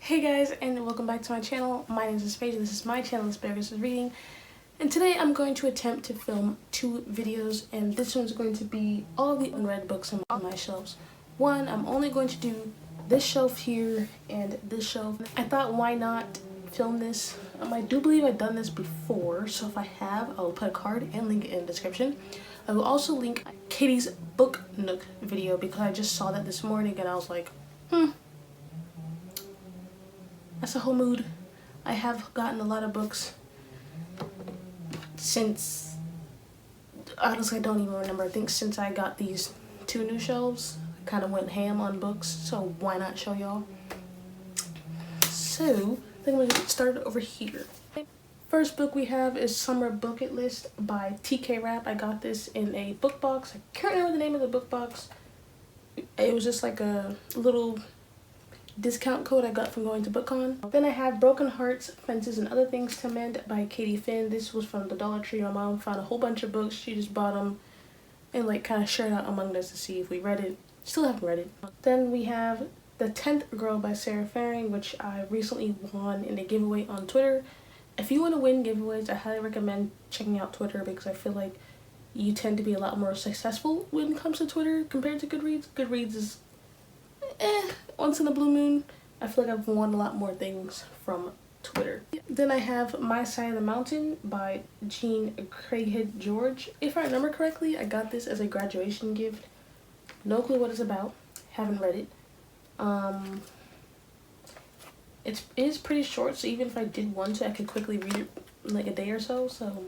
Hey guys, and welcome back to my channel. My name is Asparagus, and this is my channel, Asparagus is Reading. And today I'm going to attempt to film 2 videos, and this one's going to be all the unread books on my shelves. One, I'm only going to do this shelf here and this shelf. I thought, why not film this? I do believe I've done this before, so if I have, I'll put a card and link it in the description. I will also link Katie's Book Nook video because I just saw that this morning and I was like, that's a whole mood. I have gotten a lot of books since, honestly I don't even remember, I think since I got these 2 new shelves, I kind of went ham on books, so why not show y'all? So, I think I'm going to get started over here. First book we have is Summer Bucket List by TK Rap. I got this in a book box. I can't remember the name of the book box. It was just like a little discount code I got from going to BookCon. Then I have Broken Hearts, Fences, and Other Things to Mend by Katie Finn. This was from the Dollar Tree. My mom found a whole bunch of books. She just bought them and like kind of shared out among us to see if we read it. Still haven't read it. Then we have The 10th Girl by Sarah Faring, which I recently won in a giveaway on Twitter. If you want to win giveaways, I highly recommend checking out Twitter because I feel like you tend to be a lot more successful when it comes to Twitter compared to Goodreads. Goodreads is once in a blue moon. I feel like I've won a lot more things from Twitter. Then I have My Side of the Mountain by Jean Craighead George. If I remember correctly, I got this as a graduation gift. No clue what it's about. Haven't read it. It is pretty short, so even if I did want to, I could quickly read it in like a day or so. So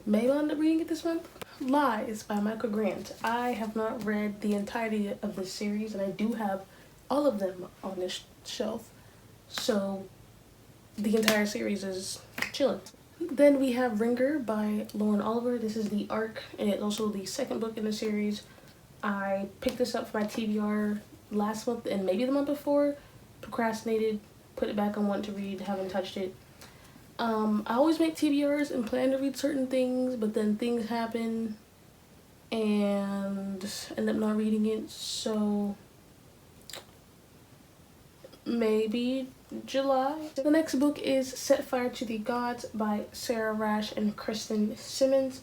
maybe I'll end up reading it this month. Lies by Michael Grant. I have not read the entirety of this series, and I do have all of them on this shelf, so the entire series is chilling. Then we have Ringer by Lauren Oliver. This is the arc, and it's also the second book in the series. I picked this up for my TBR last month and maybe the month before. Procrastinated, put it back on want to read, haven't touched it. I always make TBRs and plan to read certain things, but then things happen and end up not reading it, so maybe July. The next book is Set Fire to the Gods by Sarah Rash and Kristen Simmons.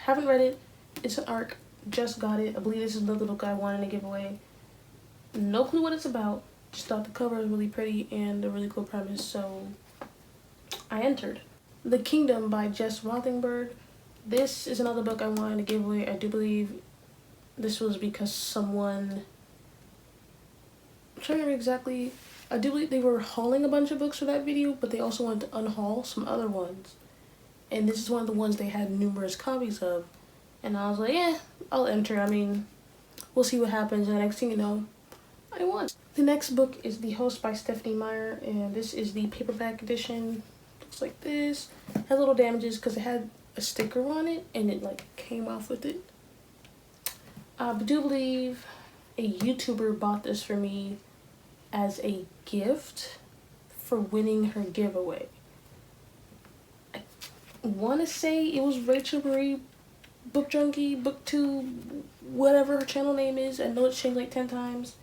Haven't read it. It's an arc. Just got it. I believe this is another book I wanted to give away. No clue what it's about. Just thought the cover was really pretty and a really cool premise, so I entered. The Kingdom by Jess Rothenberg. This is another book I wanted to give away. I do believe this was because someone, I'm trying to remember exactly, I do believe they were hauling a bunch of books for that video, but they also wanted to unhaul some other ones. And this is one of the ones they had numerous copies of. And I was like, yeah, I'll enter. I mean, we'll see what happens. And the next thing you know, I won. The next book is The Host by Stephanie Meyer, and this is the paperback edition. Looks like this. Has little damages because it had a sticker on it and it like came off with it. I do believe a YouTuber bought this for me as a gift for winning her giveaway. I want to say it was Rachel Marie Book Junkie, Booktube, whatever her channel name is. I know it's changed like 10 times.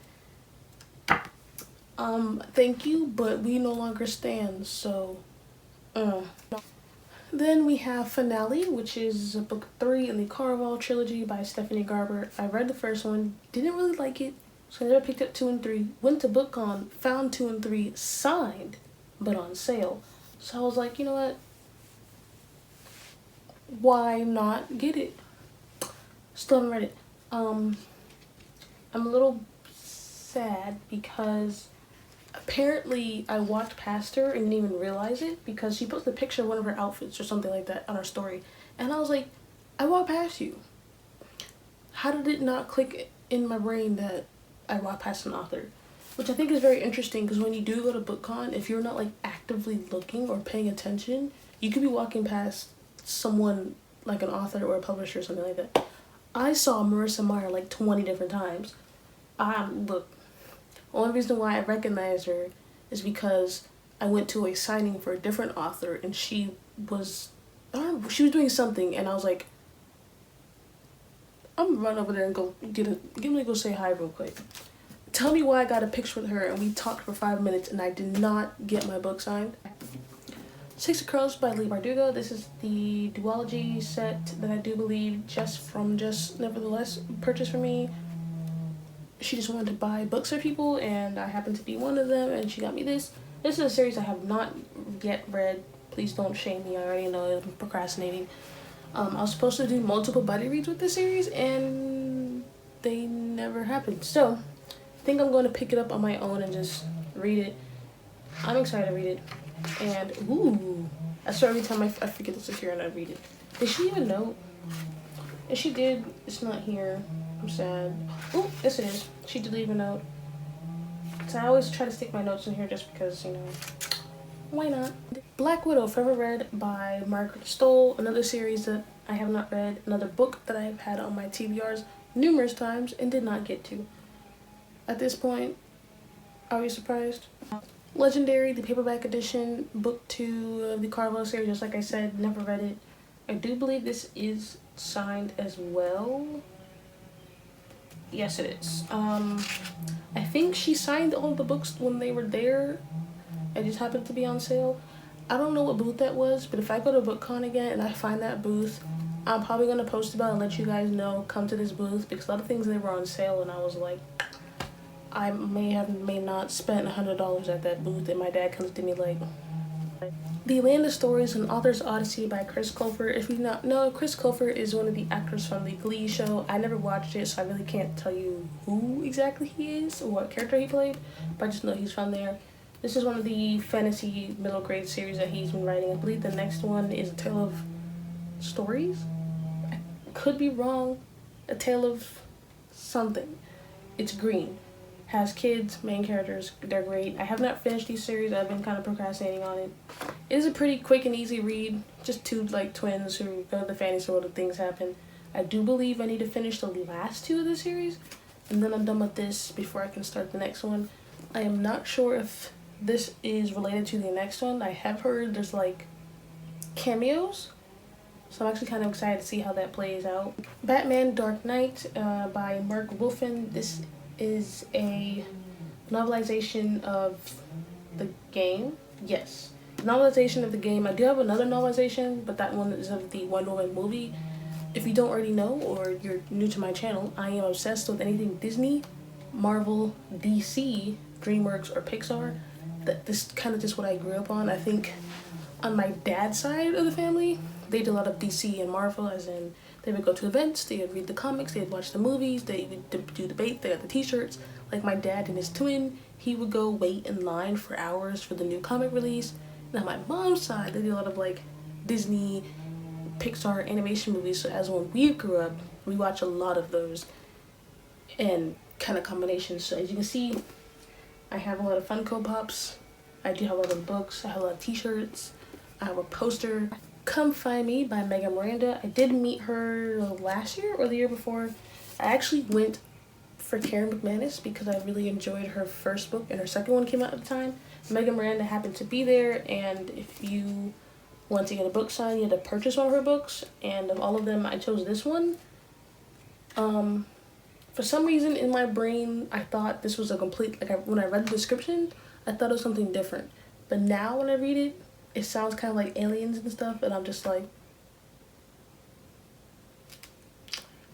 Thank you, but we no longer stand, so, Then we have Finale, which is book 3 in the Carval trilogy by Stephanie Garber. I read the first one, didn't really like it, so I never picked up 2 and 3. Went to BookCon, found 2 and 3 signed, but on sale. So I was like, you know what? Why not get it? Still haven't read it. I'm a little sad because apparently I walked past her and didn't even realize it because she posted a picture of one of her outfits or something like that on her story, and I was like, I walked past you. How did it not click in my brain that I walked past an author? Which I think is very interesting because when you do go to BookCon, if you're not like actively looking or paying attention, you could be walking past someone like an author or a publisher or something like that. I saw Marissa Meyer like 20 different times. Look, only reason why I recognized her is because I went to a signing for a different author and she was doing something and I was like, I'm gonna run over there and go go say hi real quick. Tell me why I got a picture with her and we talked for 5 minutes and I did not get my book signed. Six of Crows by Leigh Bardugo. This is the duology set that I do believe Just Nevertheless purchased for me. She just wanted to buy books for people and I happened to be one of them, and she got me this. This is a series I have not yet read. Please don't shame me. I already know I'm procrastinating. I was supposed to do multiple buddy reads with this series and they never happened. So I think I'm going to pick it up on my own and just read it. I'm excited to read it. And ooh, I swear every time I forget to secure and I read it. Did she even know? If she did, it's not here. I'm sad. Oh, yes it is. She did leave a note. So I always try to stick my notes in here just because, you know, why not? Black Widow, Forever Read by Margaret Stoll. Another series that I have not read. Another book that I've had on my TBRs numerous times and did not get to. At this point, are you surprised? Legendary, the paperback edition, book 2 of the Carvel series. Just like I said, never read it. I do believe this is signed as well. Yes, it is. I think she signed all the books when they were there. It just happened to be on sale. I don't know what booth that was, but if I go to BookCon again and I find that booth, I'm probably going to post about it and let you guys know, come to this booth, because a lot of things they were on sale and I was like, I may not spent $100 at that booth, and my dad comes to me like, The Land of Stories, an Author's Odyssey by Chris Colfer. If you not know, Chris Colfer is one of the actors from the Glee show. I never watched it, so I really can't tell you who exactly he is or what character he played, but I just know he's from there. This is one of the fantasy middle grade series that he's been writing. I believe the next one is A Tale of Stories? I could be wrong. A Tale of something. It's green. Has kids, main characters, they're great. I have not finished these series. I've been kind of procrastinating on it. It is a pretty quick and easy read. Just two like twins who go to the fantasy world and things happen. I do believe I need to finish the last 2 of the series, and then I'm done with this before I can start the next one. I am not sure if this is related to the next one. I have heard there's like cameos, so I'm actually kind of excited to see how that plays out. Batman Dark Knight by Mark Wolfman. This is a novelization of the game. Yes, novelization of the game. I do have another novelization, but that one is of the Wonder Woman movie. If you don't already know, or you're new to my channel, I am obsessed with anything Disney, Marvel, DC, DreamWorks, or Pixar. This kind of just what I grew up on. I think on my dad's side of the family, they did a lot of DC and Marvel, as in they would go to events, they would read the comics, they'd watch the movies, they would do debate, they got the t-shirts. Like my dad and his twin, he would go wait in line for hours for the new comic release. Now my mom's side, they did a lot of like Disney, Pixar animation movies, so as when we grew up, we watch a lot of those and kind of combinations. So as you can see, I have a lot of Funko Pops, I do have a lot of books, I have a lot of t-shirts, I have a poster. Come Find Me by Megan Miranda. I did meet her last year or the year before. I actually went for Karen McManus because I really enjoyed her first book and her second one came out at the time. Megan Miranda happened to be there, and if you want to get a book signed, you had to purchase one of her books, and of all of them, I chose this one. For some reason in my brain, I thought this was a complete, when I read the description, I thought it was something different. But now when I read it, it sounds kind of like aliens and stuff, and I'm just like,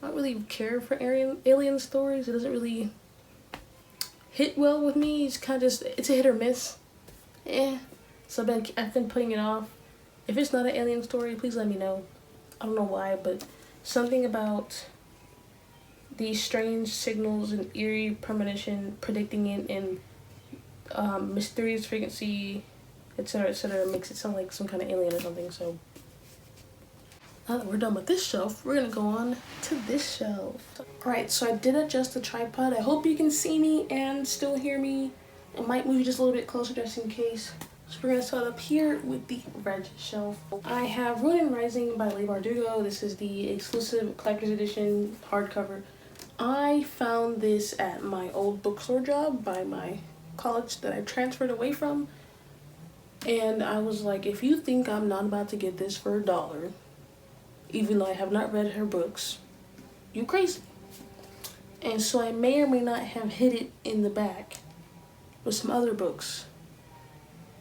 I don't really care for alien stories. It doesn't really hit well with me. It's kind of just, it's a hit or miss. So I've been putting it off. If it's not an alien story, please let me know. I don't know why, but something about these strange signals and eerie premonition, predicting it in mysterious frequency, etc., makes it sound like some kind of alien or something. So now that we're done with this shelf, we're gonna go on to this shelf. Alright, so I did adjust the tripod. I hope you can see me and still hear me. I might move just a little bit closer just in case. So we're gonna start up here with the red shelf. I have Ronin Rising by Leigh Bardugo. This is the exclusive collector's edition hardcover. I found this at my old bookstore job by my college that I transferred away from. And I was like, if you think I'm not about to get this for $1, even though I have not read her books, you crazy. And so I may or may not have hid it in the back with some other books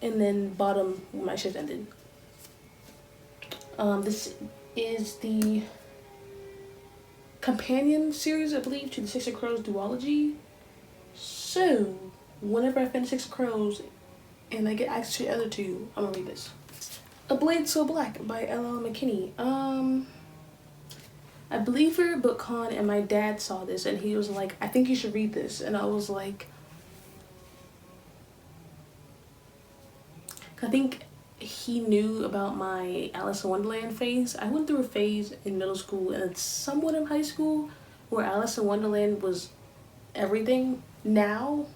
and then bought them when my shift ended. This is the companion series, I believe, to the Six of Crows duology. So, whenever I finish Six of Crows and I get access to the other two, I'm gonna read this. A Blade So Black by L.L. McKinney. I believe we were at BookCon and my dad saw this and he was like, I think you should read this. And I was like, I think he knew about my Alice in Wonderland phase. I went through a phase in middle school and somewhat in high school where Alice in Wonderland was everything. Now,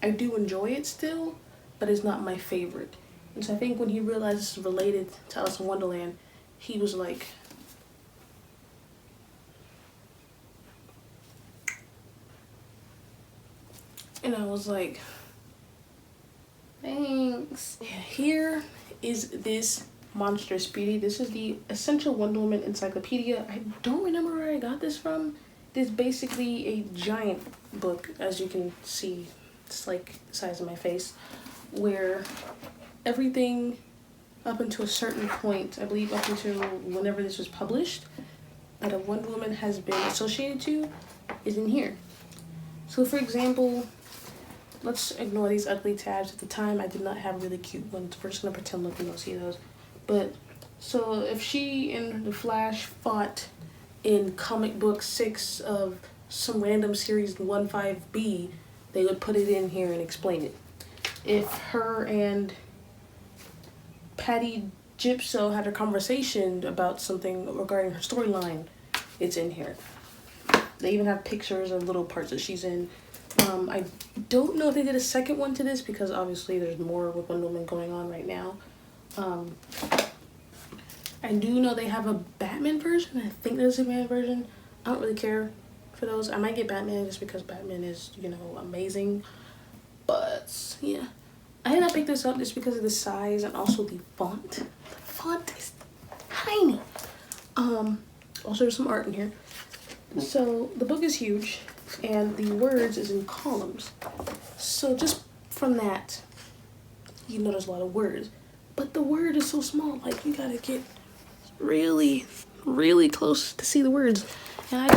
I do enjoy it still, but it's not my favorite. And so I think when he realized this is related to Alice in Wonderland, he was like, and I was like, thanks. Here is this monstrous beauty. This is the Essential Wonder Woman Encyclopedia. I don't remember where I got this from. It is basically a giant book, as you can see. It's like the size of my face, where everything up until a certain point, I believe up until whenever this was published, that a Wonder Woman has been associated to, is in here. So for example, let's ignore these ugly tabs. At the time, I did not have really cute ones. We're just gonna pretend like we don't see those. But, so if she and the Flash fought in comic book 6 of some random series 1/5B, they would put it in here and explain it. If her and Patty Gypso had a conversation about something regarding her storyline, it's in here. They even have pictures of little parts that she's in. I don't know if they did a second one to this because obviously there's more with Wonder Woman going on right now. I do know they have a Batman version. I think there's a Batman version. I don't really care for those. I might get Batman just because Batman is, you know, amazing. But yeah, I did not pick this up just because of the size and also the font. The font is tiny. Also there's some art in here. So the book is huge and the words is in columns. So just from that, you know there's a lot of words. But the word is so small, like you gotta get really, really close to see the words. And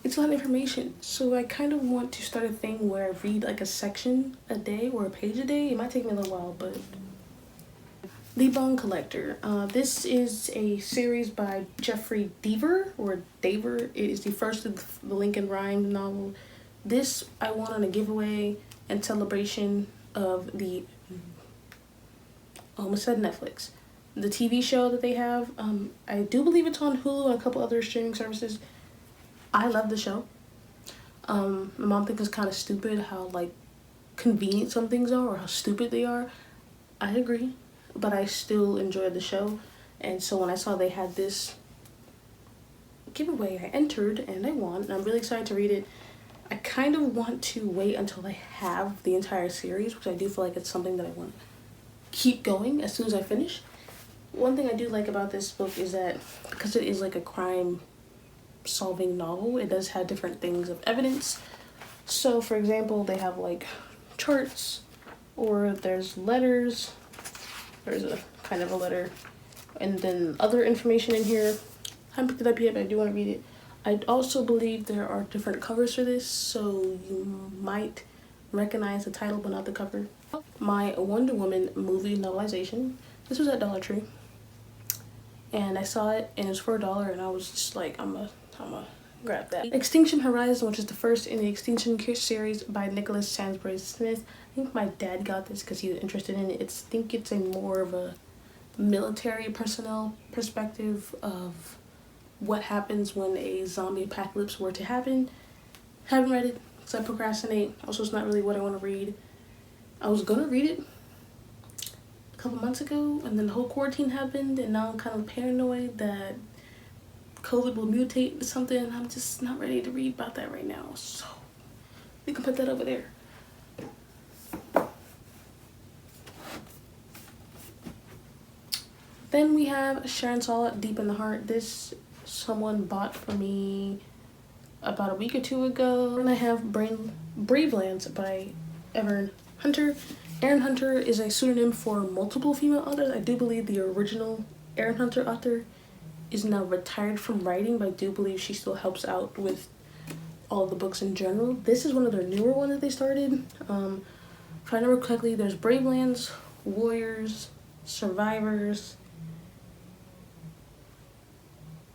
it's a lot of information. So I kind of want to start a thing where I read like a section a day or a page a day. It might take me a little while, but The Bone Collector. This is a series by Jeffrey Deaver, or Daver. It is the first of the Lincoln Rhymes novel. This I won on a giveaway in celebration of the, almost said Netflix, the TV show that they have. I do believe it's on Hulu and a couple other streaming services. I love the show. My mom thinks it's kind of stupid how like convenient some things are or how stupid they are. I agree. But I still enjoyed the show, and so when I saw they had this giveaway, I entered and I won, and I'm really excited to read it. I kind of want to wait until I have the entire series because I do feel like it's something that I want to keep going as soon as I finish. One thing I do like about this book is that because it is like a crime solving novel, it does have different things of evidence. So for example, they have like charts, or there's letters. There's a kind of a letter, and then other information in here. I haven't picked it up yet, but I do want to read it. I also believe there are different covers for this, so you might recognize the title but not the cover. My Wonder Woman movie novelization. This was at Dollar Tree, and I saw it, and it was for $1, and I was just like, I'm gonna grab that. Extinction Horizon, which is the first in the Extinction series by Nicholas Sansbury Smith. I think my dad got this because he was interested in it. I think it's a more of a military personnel perspective of what happens when a zombie apocalypse were to happen. Haven't read it because I procrastinate. Also, it's not really what I want to read. I was gonna read it a couple months ago, and then the whole quarantine happened, and now I'm kind of paranoid that COVID will mutate into something, and I'm just not ready to read about that right now. So we can put that over there. Then we have Sharon Saul, Deep in the Heart. This someone bought for me about a week or two ago. And I have Bravelands by Erin Hunter. Erin Hunter is a pseudonym for multiple female authors. I do believe the original Erin Hunter author is now retired from writing, but I do believe she still helps out with all the books in general. This is one of their newer ones that they started. If I remember correctly, there's Bravelands, Warriors, Survivors,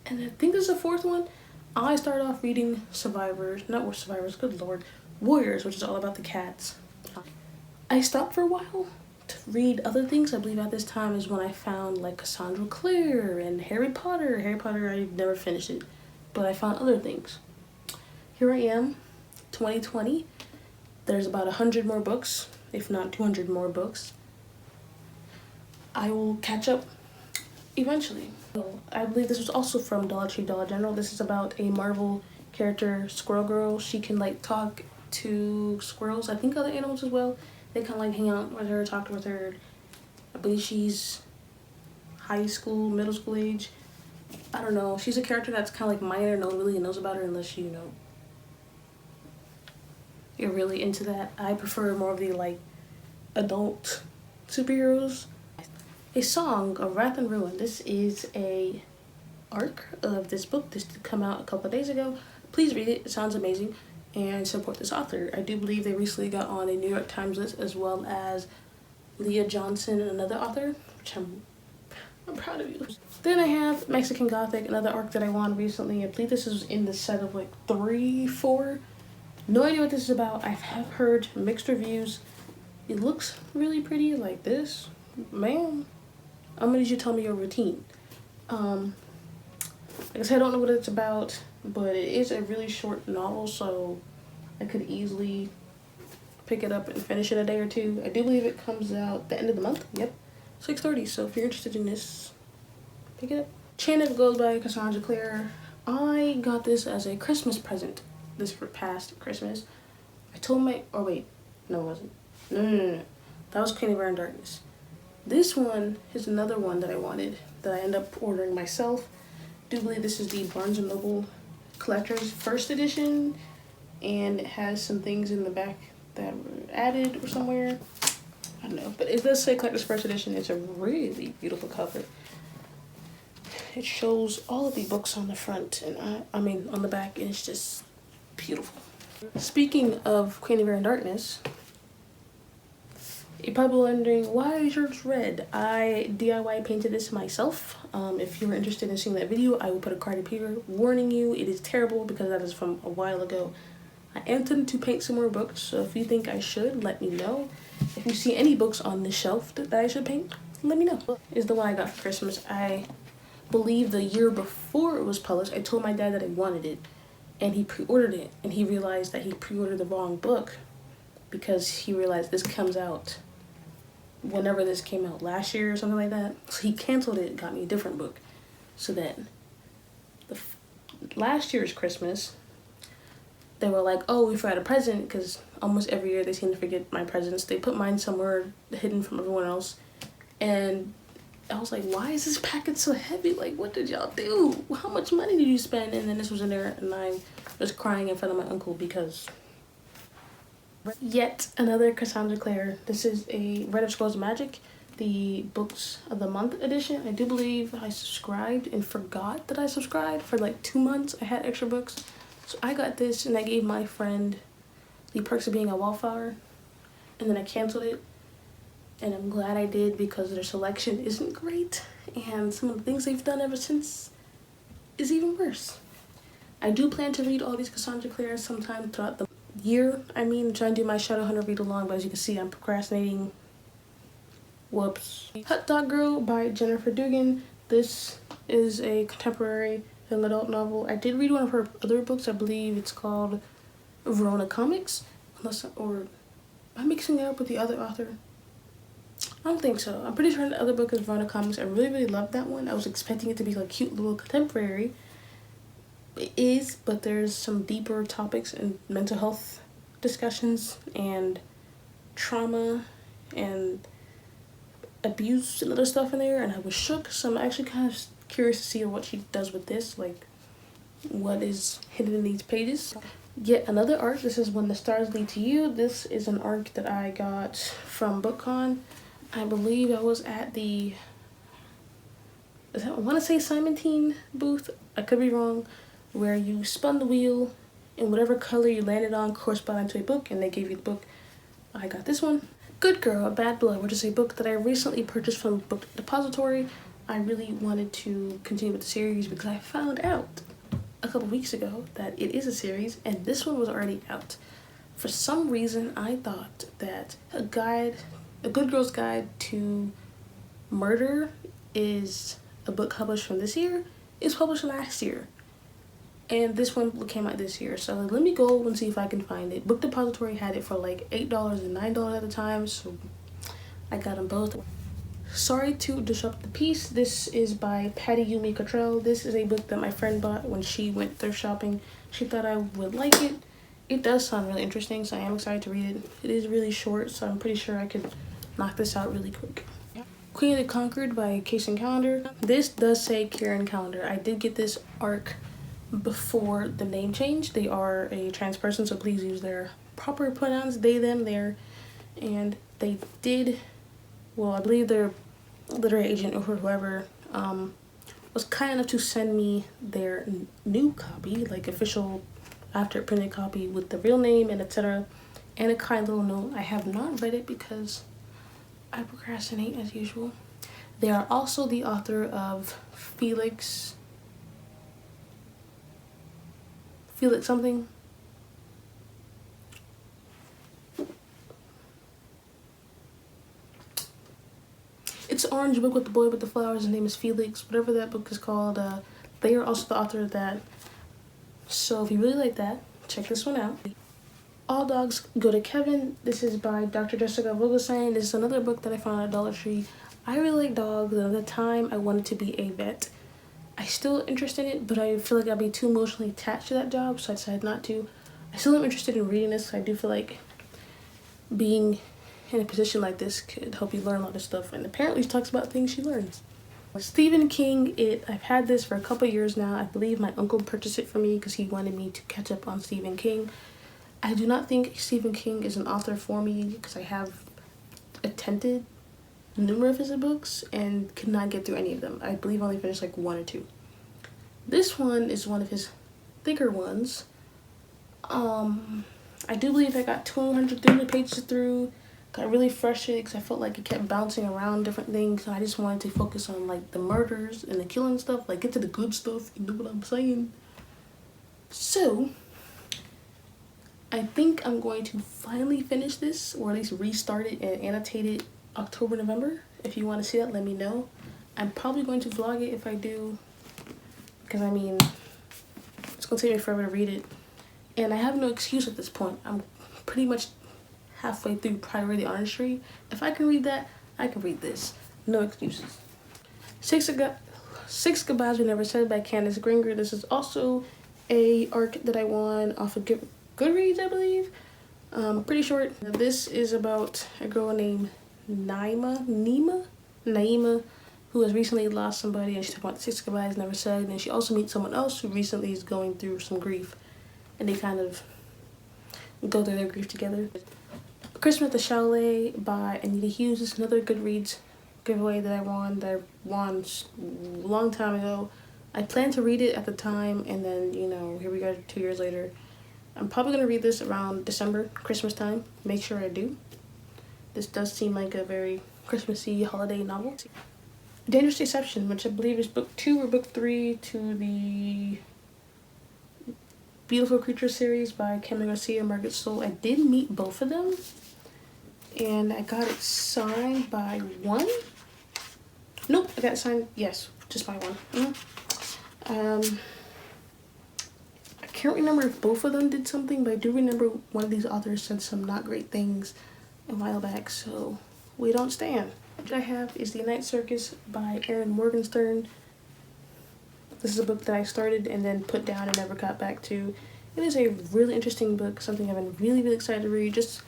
and I think there's a fourth one. I started off reading good lord, Warriors, which is all about the cats. I stopped for a while to read other things. I believe at this time is when I found like Cassandra Clare and Harry Potter. Harry Potter, I never finished it, but I found other things. Here I am, 2020. There's about 100 more books, if not 200 more books. I will catch up eventually. I believe this was also from Dollar Tree, Dollar General. This is about a Marvel character, Squirrel Girl. She can like talk to squirrels, I think other animals as well. They kind of like hang out with her, talk with her. I believe she's high school, middle school age. I don't know. She's a character that's kind of like minor. No one really knows about her unless you know you're really into that. I prefer more of the like adult superheroes. A Song of Wrath and Ruin. This is a arc of this book. This did come out a couple of days ago. Please read it. It sounds amazing. And support this author. I do believe they recently got on a New York Times list, as well as Leah Johnson and another author, which I'm proud of you. Then I have Mexican Gothic, another arc that I won recently. I believe this is in the set of like 3, 4. No idea what this is about. I have heard mixed reviews. It looks really pretty like this. Man, I'm gonna need you to tell me your routine. Like I said, I don't know what it's about, but it is a really short novel, so I could easily pick it up and finish it in a day or two. I do believe it comes out the end of the month. Yep, 6:30. So if you're interested in this, pick it up. Chain of Gold by Cassandra Clare. I got this as a Christmas present this past Christmas. I told my, oh wait, no it wasn't. No. That was Queen of Air and Darkness. This one is another one that I wanted that I ended up ordering myself. I do believe this is the Barnes & Noble Collector's first edition, and it has some things in the back that were added or somewhere. I don't know, but it does say Collector's first edition. It's a really beautiful cover. It shows all of the books on the front and I mean on the back, and it's just beautiful. Speaking of Queen of Air and Darkness, you're probably wondering, why is yours red? I DIY painted this myself. If you're interested in seeing that video, I will put a card up here warning you. It is terrible because that is from a while ago. I am tempted to paint some more books, so if you think I should, let me know. If you see any books on this shelf that I should paint, let me know. Is the one I got for Christmas. I believe the year before it was published, I told my dad that I wanted it, and he pre-ordered it, and he realized that he pre-ordered the wrong book because he realized this comes out whenever this came out, last year or something like that. So he canceled it and got me a different book. So then last year's Christmas, they were like, oh, we forgot a present, because almost every year they seem to forget my presents. They put mine somewhere hidden from everyone else, and I was like, why is this package so heavy? Like, what did y'all do? How much money did you spend? And then this was in there, and I was crying in front of my uncle because yet another Cassandra Clare. This is a Red of Scrolls Magic, the Books of the Month edition. I do believe I subscribed and forgot that I subscribed for like 2 months. I had extra books. So I got this, and I gave my friend The Perks of Being a Wallflower, and then I canceled it. And I'm glad I did, because their selection isn't great, and some of the things they've done ever since is even worse. I do plan to read all these Cassandra Clare sometime throughout the year. I mean, trying to do my Shadowhunter read along, but as you can see, I'm procrastinating. Whoops. Hot Dog Girl by Jennifer Dugan. This is a contemporary young adult novel. I did read one of her other books. I believe it's called Verona Comics. Or am I mixing it up with the other author? I don't think so. I'm pretty sure the other book is Verona Comics. I really loved that one. I was expecting it to be like cute little contemporary. It is, but there's some deeper topics and mental health discussions and trauma and abuse and other stuff in there, and I was shook. So I'm actually kind of curious to see what she does with this. Like, what is hidden in these pages. Yet another arc. This is When the Stars Lead to You. This is an arc that I got from BookCon. I believe I was at the, I want to say Simonton booth. I could be wrong. Where you spun the wheel and whatever color you landed on corresponded to a book, and they gave you the book. I got this one. Good Girl, Bad Blood, which is a book that I recently purchased from Book Depository. I really wanted to continue with the series because I found out a couple weeks ago that it is a series, and this one was already out. For some reason, I thought that A Good Girl's Guide to Murder is a book published from this year. It was published last year. And this one came out this year. So let me go and see if I can find it. Book Depository had it for like $8 and $9 at the time. So I got them both. Sorry to Disrupt the Peace. This is by Patty Yumi Cottrell. This is a book that my friend bought when she went thrift shopping. She thought I would like it. It does sound really interesting, so I am excited to read it. It is really short, so I'm pretty sure I could knock this out really quick. Queen of the Conquered by Kieran Calendar. This does say Kieran Calendar. I did get this arc before the name change. They are a trans person, so please use their proper pronouns, they, them, their. And they did, well, I believe their literary agent or whoever was kind enough to send me their new copy, like official after printed copy with the real name and etc. And a kind little note. I have not read it because I procrastinate as usual. They are also the author of Felix something. It's an orange book with the boy with the flowers. His name is Felix. Whatever that book is called. They are also the author of that. So if you really like that, check this one out. All Dogs Go to Kevin. This is by Dr. Jessica Vogelstein. This is another book that I found at Dollar Tree. I really like dogs, and at the time I wanted to be a vet. I'm still interested in it, but I feel like I'd be too emotionally attached to that job, so I decided not to. I still am interested in reading this. I do feel like being in a position like this could help you learn a lot of stuff, and apparently she talks about things she learns. Stephen King, I've had this for a couple years now. I believe my uncle purchased it for me because he wanted me to catch up on Stephen King. I do not think Stephen King is an author for me because I have attempted numerous of his books and could not get through any of them. I believe I only finished like one or two. This one is one of his thicker ones. I do believe I got 300 pages through. Got really frustrated because I felt like it kept bouncing around different things, and I just wanted to focus on like the murders and the killing stuff, like get to the good stuff, you know what I'm saying? So I think I'm going to finally finish this, or at least restart it and annotate it October, November. If you want to see that, let me know. I'm probably going to vlog it if I do, because I mean, it's going to take me forever to read it. And I have no excuse at this point. I'm pretty much halfway through Priority Artistry. If I can read that, I can read this. No excuses. Six Goodbyes We Never Said by Candace Gringer. This is also a arc that I won off of Goodreads, I believe. Pretty short. This is about a girl named Naima, who has recently lost somebody, and she's talking about the 6 goodbyes never said. And she also meets someone else who recently is going through some grief, and they kind of go through their grief together. Christmas at the Chalet by Anita Hughes. This is another Goodreads giveaway that I won a long time ago. I planned to read it at the time, and then, you know, here we go 2 years later. I'm probably going to read this around December, Christmas time. Make sure I do. This does seem like a very Christmassy holiday novel. Dangerous Deception, which I believe is book 2 or book 3 to the Beautiful Creatures series by Cameron Garcia and Margaret Stoll. I did meet both of them, and I got it signed by one. Nope, I got it signed, yes, just by one. I can't remember if both of them did something, but I do remember one of these authors said some not great things a while back, so we don't stand. What I have is The Night Circus by Erin Morgenstern. This is a book that I started and then put down and never got back to. It is a really interesting book, something I've been really excited to read. Just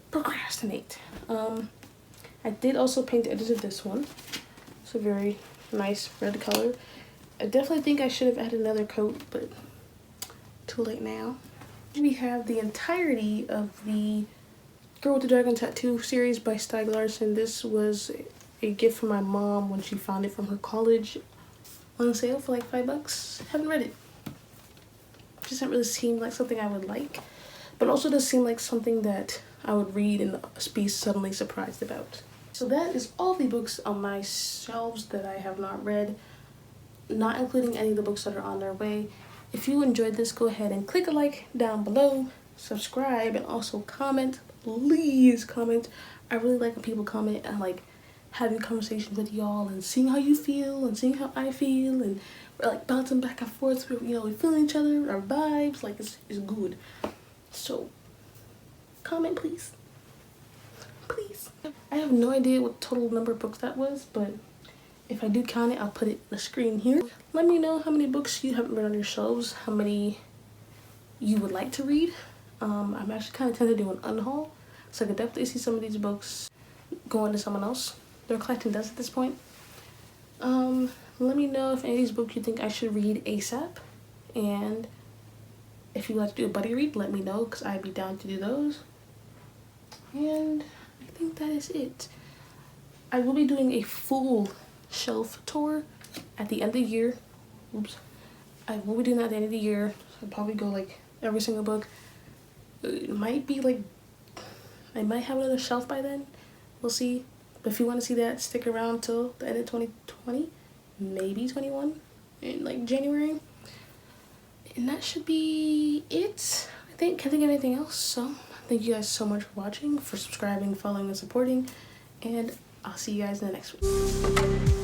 procrastinate. I did also paint the edges of this one. It's a very nice red color. I definitely think I should have added another coat, but too late now. We have the entirety of the Girl with the Dragon Tattoo series by Stieg Larsson. This was a gift from my mom when she found it from her college on sale for like $5. Haven't read it. Doesn't really seem like something I would like, but also does seem like something that I would read and be suddenly surprised about. So that is all the books on my shelves that I have not read, not including any of the books that are on their way. If you enjoyed this, go ahead and click a like down below, subscribe, and also comment. Please comment. I really like when people comment and like having conversations with y'all and seeing how you feel and seeing how I feel, and we're like bouncing back and forth. We feeling each other, our vibes, like it's good. So comment, please. Please. I have no idea what total number of books that was, but if I do count it, I'll put it on the screen here. Let me know how many books you haven't read on your shelves, how many you would like to read. I'm actually kind of tempted to do an unhaul, so I could definitely see some of these books going to someone else. They're collecting dust at this point. Let me know if any of these books you think I should read ASAP, and if you'd like to do a buddy read, let me know, because I'd be down to do those. And I think that is it. I will be doing a full shelf tour at the end of the year. Oops. I will be doing that at the end of the year. So I'll probably go like every single book. It might be like, I might have another shelf by then. We'll see. But if you want to see that, stick around till the end of 2020, maybe 21, in like January. And that should be it. Can't think of anything else. So thank you guys so much for watching, for subscribing, following, and supporting. And I'll see you guys in the next one.